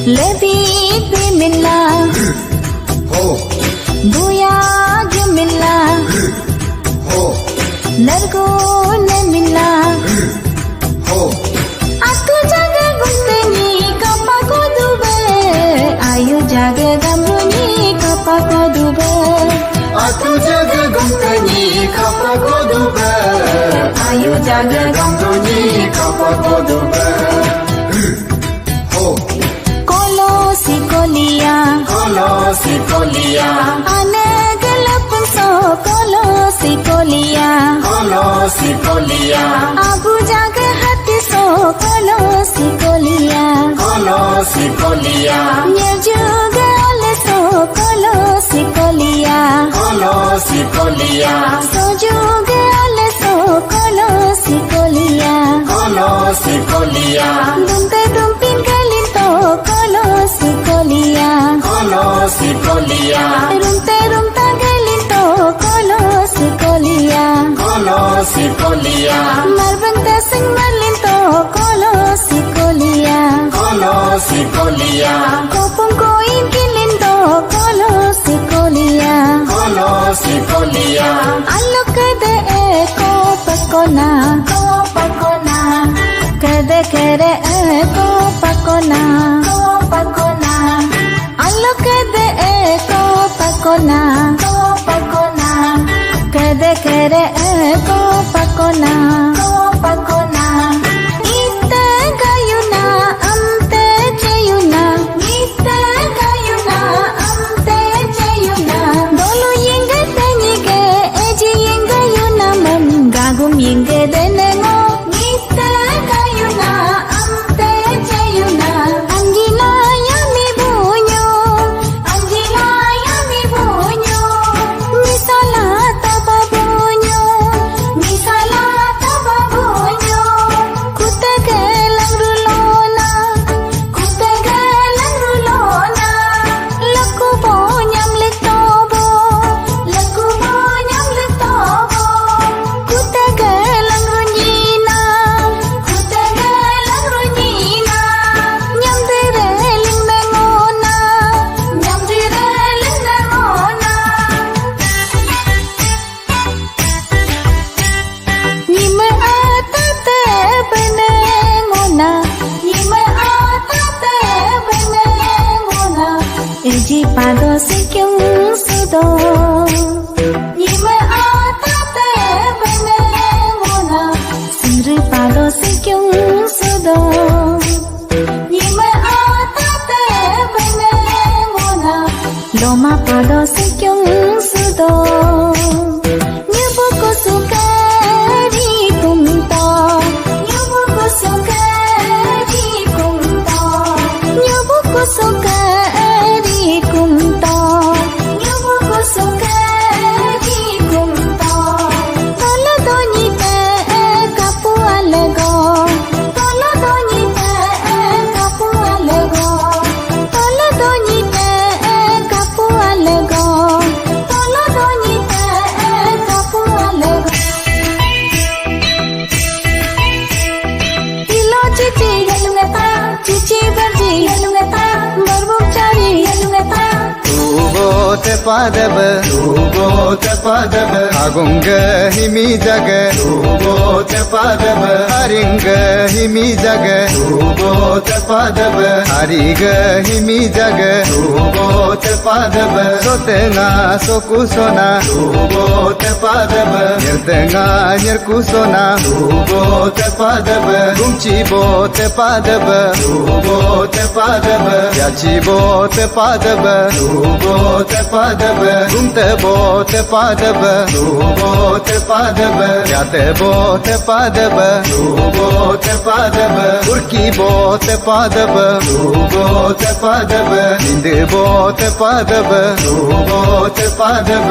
Lebih bimillah, buya gemillah, nergo nemillah. Aku jaga gunteni kapaku dube, ayo jaga gambuni kapaku dube. Aku jaga gunteni kapaku dube, ayo jaga gambuni kapaku dube. Sikolia, ane gelapun so sikolia, abu jaga hati so sikolia, nya juga oleh so sikolia, so juga oleh so sikolia, dumpe dumpin galinto sikolia, rumta galinto sikolia, marbanta sing malinto sikolia, kopong koin kilinto sikolia, alok kede eko pakona, kede eko pakona, alok kede eko pakona, kede eko pakona. Ite gayuna amte cheyuna, dolo yenge tenyige eji yenge yuna man gagum yenge denengo. Ite gayuna amte cheyuna, anjina yami bunyo, misala tababunyo, kutagalang rulona, lakubo nyam lektobo, kutagalang runyina, nyam dire lingmengona, Nyima atate benengona, eji pado sikyung sudo. Nyima atate benengona, sindri pado sikyung sudo. Nyima atate benengona, loma pado sikyung sudo. Nyebuku sukari kumto, nyebuku sukari kumto, tolo doni te kapu alego, tolo doni te kapu alego, tolo doni te kapu alego, tolo doni te kapu alego. Ilo cici yalungeta, cici berji yalungeta, berbuk cari yalungeta. Tubo te padab, agunga himi jaga. Tubo te padab, haringa himi jaga. Tubo te padab, hariga himi jaga. Tubo te padab, sotenga sokusona. Tubo te padab, nyertenga nyerkusona. Tubo te padab, gumchibo te padab. Tubo te padab, yachibo te padab. Tubo te padab. ಪಾದಬ ಗುಂತ ಬೋತ ಪಾದಬ ಬೋತ ಪಾದಬ ಯಾತ ಬೋತ ಪಾದಬ ಬೋತ ಪಾದಬ ಉರ್ಕಿ ಬೋತ ಪಾದಬ ಬೋತ ಪಾದಬ ನಿಂದ ಬೋತ ಪಾದಬ ಬೋತ ಪಾದಬ